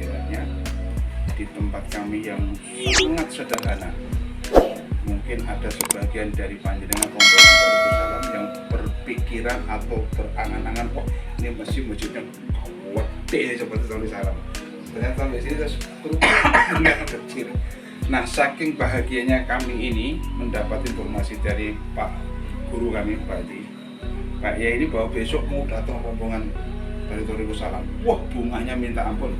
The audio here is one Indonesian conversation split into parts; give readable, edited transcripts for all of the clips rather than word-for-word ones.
tampilannya di tempat kami yang sangat sederhana. Mungkin ada sebagian dari panjenengan rombongan Darussalam yang berpikiran atau berangan-angan, oh ini masjidnya gede seperti Darussalam. Ternyata sampai sini terus terlihat kecil. Nah, saking bahagianya kami ini mendapat informasi dari Pak Guru kami, Pak Ya ini bahwa besok mau datang rombongan dari Darussalam. Wah, bunganya minta ampun.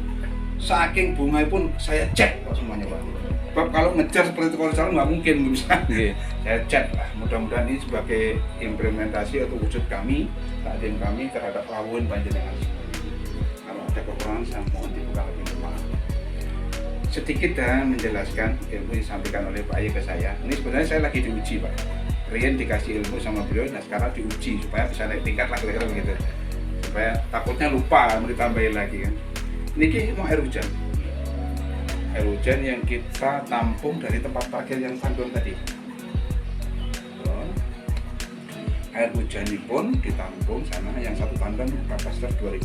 Saking bunga pun saya cek kok semuanya, Pak. Sebab kalau ngejar seperti Darussalam nggak mungkin bisa. Saya cek lah. Mudah-mudahan ini sebagai implementasi atau wujud kami, takdim kami terhadap rawuhan panjenengan. Kalau ada kekurangan saya mohon dibuka lebih maaf. Sedikit dan menjelaskan ilmu yang disampaikan oleh Pak Ye ke saya. Ini sebenarnya saya lagi diuji, Pak. Rian dikasih ilmu sama beliau, nah sekarang diuji supaya bisa naik tingkat lah kira-kira begitu. Supaya takutnya lupa mau ditambahin lagi kan. Ini mau air hujan. Air hujan yang kita tampung dari tempat parkir yang tandon tadi. Air hujan ini pun ditampung sana yang satu tandon kapasitas 2000.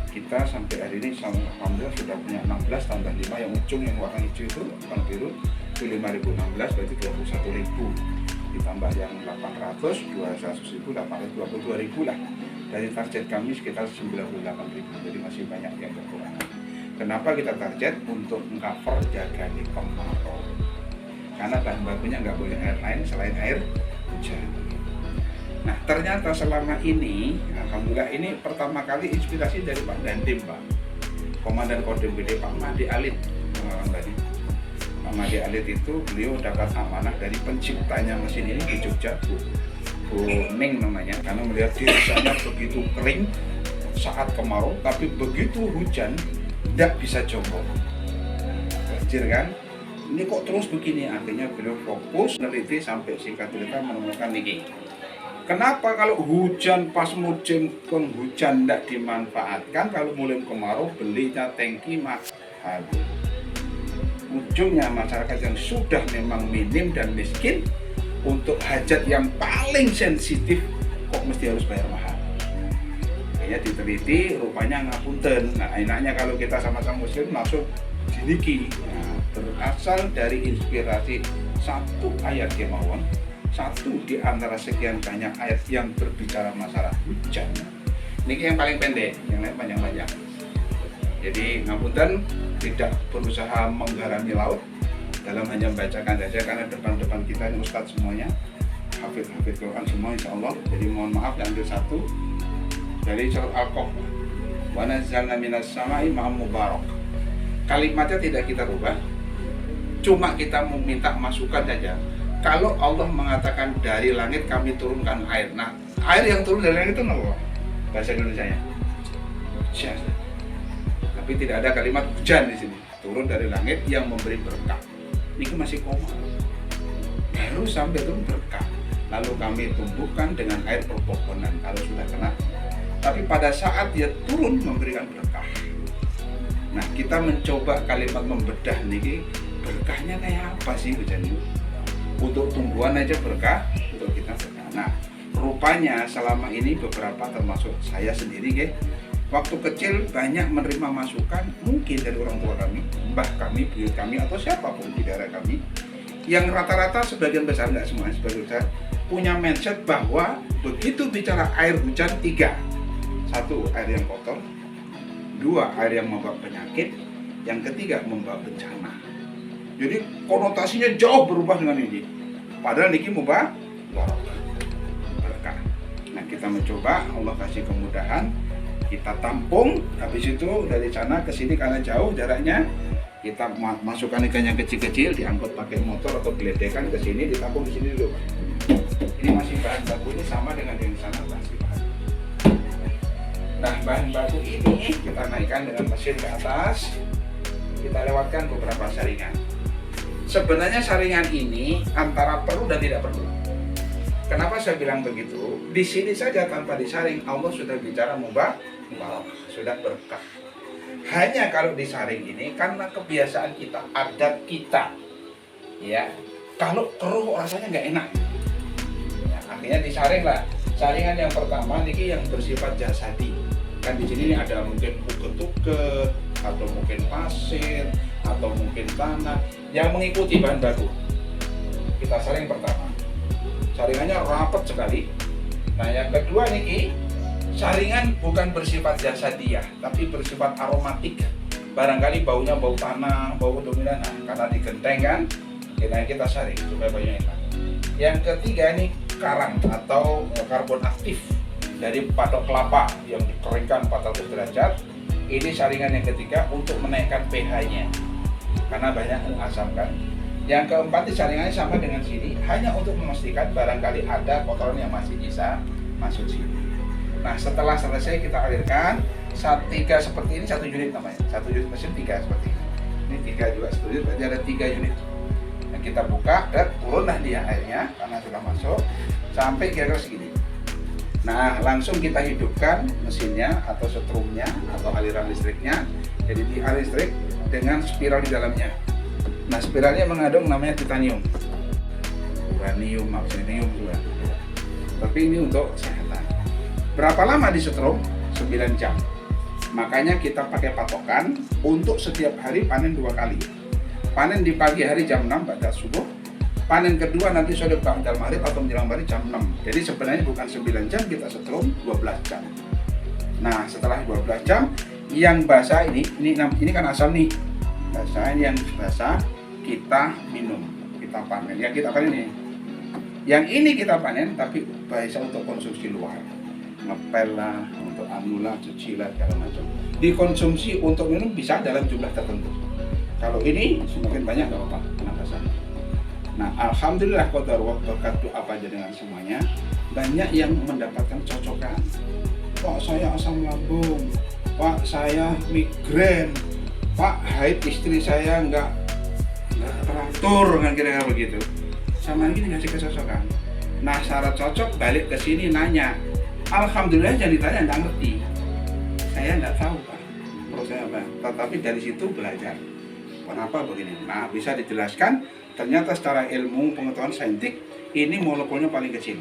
Kita sampai hari ini alhamdulillah sudah punya 16 tambah 5 yang ujung yang warna hijau itu warna biru itu 5016 berarti 21.000 ditambah yang 800 200.000 822.000 lah. Dari target kami sekitar 98.000, jadi masih banyak yang kekurangan. Kenapa kita target untuk mengcover jaga di kemarau? Karena bahan bakunya nggak boleh air lain selain air hujan. Nah, ternyata selama ini, alhamdulillah ini pertama kali inspirasi dari Pak Dandim, Pak Komandan Kodim Gede Pak Made Alit. Pak Made Alit itu beliau dapat amanah dari penciptanya mesin ini di Jogja, Bu Ning namanya, karena melihat di sana begitu kering saat kemarau, tapi begitu hujan tidak bisa jongkok. Banjir kan? Ini kok terus begini? Akhirnya beliau fokus meneliti sampai singkat cerita menemukan ini. Kenapa kalau hujan pas musim penghujan tidak dimanfaatkan, kalau musim kemarau belinya tangki mahal. Ujungnya masyarakat yang sudah memang minim dan miskin untuk hajat yang paling sensitif kok mesti harus bayar mahal. Kayaknya diteliti rupanya ngapunten. Nah, enaknya kalau kita sama-sama muslim langsung diniki. Nah, berasal dari inspirasi satu ayat kemauan, satu di antara sekian banyak ayat yang berbicara masalah hujan. Ini yang paling pendek, yang lain panjang-panjang. Jadi ngapunten tidak berusaha menggarami laut dalam hanya membacakan saja, karena depan-depan kita ini ustadz semuanya hafid Quran semua insya Allah. Jadi mohon maaf diambil satu dari surat Al-Qaf. Wa nazzalna minas sama'i ma'am mubarak. Kalimatnya tidak kita rubah, cuma kita meminta masukan saja. Kalau Allah mengatakan dari langit kami turunkan air, nah air yang turun dari langit itu apa? Bahasa Indonesianya hujan. Tapi tidak ada kalimat hujan di sini. Turun dari langit yang memberi berkah. Ini masih koma. Baru sampai turun berkah. Lalu kami tumbuhkan dengan air perpohonan kalau sudah kena. Tapi pada saat dia turun memberikan berkah. Nah, kita mencoba kalimat membedah nih, berkahnya kayak apa sih hujan itu? Untuk tumbuhan aja berkah, untuk kita berkah. Nah, rupanya selama ini beberapa termasuk saya sendiri, waktu kecil banyak menerima masukan mungkin dari orang tua kami, mbah kami, buyut kami, atau siapapun di daerah kami, yang rata-rata sebagian besar, nggak semua, sebagian besar punya mindset bahwa begitu bicara air hujan tiga, satu air yang kotor, dua air yang membawa penyakit, yang ketiga membawa bencana. Jadi konotasinya jauh berubah dengan ini. Padahal niki mubah berkah. Nah, kita mencoba, Allah kasih kemudahan, kita tampung, habis itu dari sana ke sini karena jauh jaraknya, kita masukkan ikan yang kecil-kecil, diangkut pakai motor atau geledekan ke sini, ditampung di sini dulu. Ini masih bahan baku ini sama dengan yang di sana masih bahan. Nah, bahan baku ini kita naikkan dengan mesin ke atas, kita lewatkan beberapa saringan. Sebenarnya saringan ini antara perlu dan tidak perlu. Kenapa saya bilang begitu? Di sini saja tanpa disaring Allah sudah bicara mubarak, sudah berkah. Hanya kalau disaring ini karena kebiasaan kita, adat kita, ya. Kalau keruh rasanya nggak enak. Ya, akhirnya disaring lah. Saringan yang pertama ini yang bersifat jasadi. Kan di sini ada mungkin uget-uget, atau mungkin pasir, atau mungkin tanah yang mengikuti bahan baku. Kita saring pertama, saringannya rapat sekali. Nah yang kedua nih, saringan bukan bersifat jasadiah, tapi bersifat aromatik. Barangkali baunya bau tanah, bau dominan, karena digenteng kan, kita saring supaya baunya enak. Yang ketiga nih, karang atau karbon aktif dari patok kelapa yang dikeringkan 400 derajat. Ini saringan yang ketiga untuk menaikkan pH-nya, karena banyak asam kan. Yang keempat, saringannya sama dengan sini, hanya untuk memastikan barangkali ada kotoran yang masih bisa masuk sini. Nah setelah selesai kita alirkan, tiga seperti ini, 1 unit namanya, 1 unit mesin 3 seperti ini. Ini 3 juga 1 unit, berarti ada 3 unit. Nah, kita buka dan turunlah dia airnya karena sudah masuk sampai kira-kira segini. Nah langsung kita hidupkan mesinnya atau setrumnya atau aliran listriknya. Jadi di aliran listrik dengan spiral di dalamnya. Nah spiralnya mengandung namanya titanium, uranium, magnesium juga. Tapi ini untuk kesehatan. Berapa lama di setrum? 9 jam. Makanya kita pakai patokan untuk setiap hari panen 2 kali. Panen di pagi hari jam 6 pada subuh. Panen kedua nanti sore ba'dal maghrib atau menjelang maghrib jam 6. Jadi sebenarnya bukan 9 jam kita setrum, 12 jam. Nah setelah 12 jam yang basah ini kan asam nih. Basah yang basah kita minum, kita panen. Yang kita panen ini, yang ini kita panen tapi bisa untuk konsumsi luar, ngepel lah, untuk anu lah, cuci lah, segala macam. Dikonsumsi untuk minum bisa dalam jumlah tertentu. Kalau ini semakin banyak nggak apa-apa, kenapa sana. Nah alhamdulillah qadar wa berkatu apa aja dengan semuanya, banyak yang mendapatkan cocokan. Pak saya asam lambung, Pak saya migrain, Pak haid istri saya nggak teratur, kan kira-kira begitu. Sama ini ngasih kecocokan. Nah syarat cocok balik ke sini nanya. Alhamdulillah yang ditanya nggak ngerti. Saya nggak tahu Pak prosesnya apa. Tetapi dari situ belajar. Kenapa begini? Nah bisa dijelaskan. Ternyata secara ilmu pengetahuan saintik ini molekulnya paling kecil.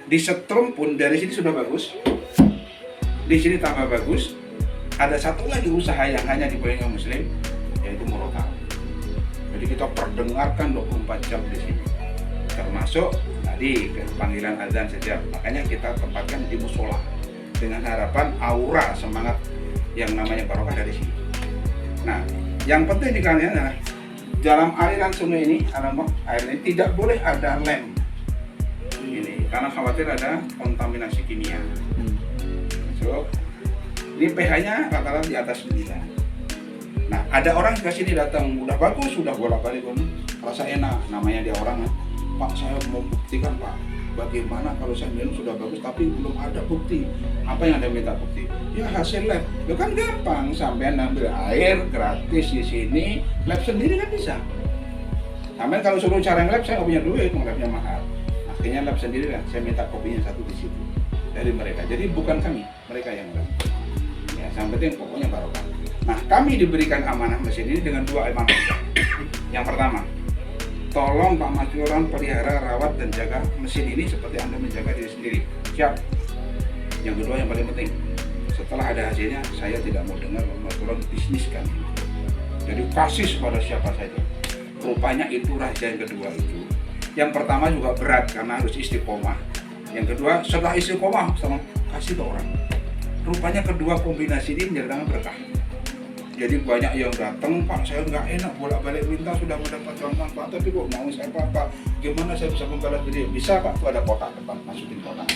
Di setrum pun dari sini sudah bagus. Di sini tambah bagus. Ada satu lagi usaha yang hanya dibolehkan Muslim, yaitu murotal. Jadi kita perdengarkan 24 jam di sini, termasuk tadi panggilan azan saja. Makanya kita tempatkan di musola dengan harapan aura semangat yang namanya barokah dari sini. Nah, yang penting di kalian adalah dalam aliran sungai ini, air ini tidak boleh ada lem ini, karena khawatir ada kontaminasi kimia. So, ini pH-nya rata-rata di atas 9. Nah, ada orang ke sini datang, udah bagus, sudah bolak-balik, rasa enak, namanya dia orang, Pak saya mau buktikan Pak, bagaimana kalau saya minum sudah bagus, tapi belum ada bukti. Apa yang Anda minta bukti? Ya hasil lab, itu kan gampang, sampai ambil air gratis di sini, lab sendiri kan bisa. Sampai kalau suruh cara lab, saya nggak punya duit, labnya mahal. Akhirnya lab sendiri lah, saya minta kopinya 1 di situ dari mereka. Jadi bukan kami, mereka yang lab. Ya, sampai penting pokoknya barokah. Nah, kami diberikan amanah mesin ini dengan 2 amanah. Yang pertama, tolong Pak Mas Yoran pelihara, rawat, dan jaga mesin ini seperti Anda menjaga diri sendiri. Siap. Yang kedua yang paling penting, setelah ada hasilnya, saya tidak mau dengar Mas Yoran bisniskan. Jadi kasih pada siapa saja. Rupanya itu rahasia yang kedua itu. Yang pertama juga berat karena harus istiqomah. Yang kedua, setelah istiqomah sama kasih ke orang. Rupanya kedua kombinasi ini mendatangkan berkah. Jadi banyak yang datang, Pak saya nggak enak bolak-balik minta sudah mendapatkan manfaat, tapi kok mau saya Pak, gimana saya bisa membalas diri? Bisa Pak, itu ada kotak depan, masukin kotak.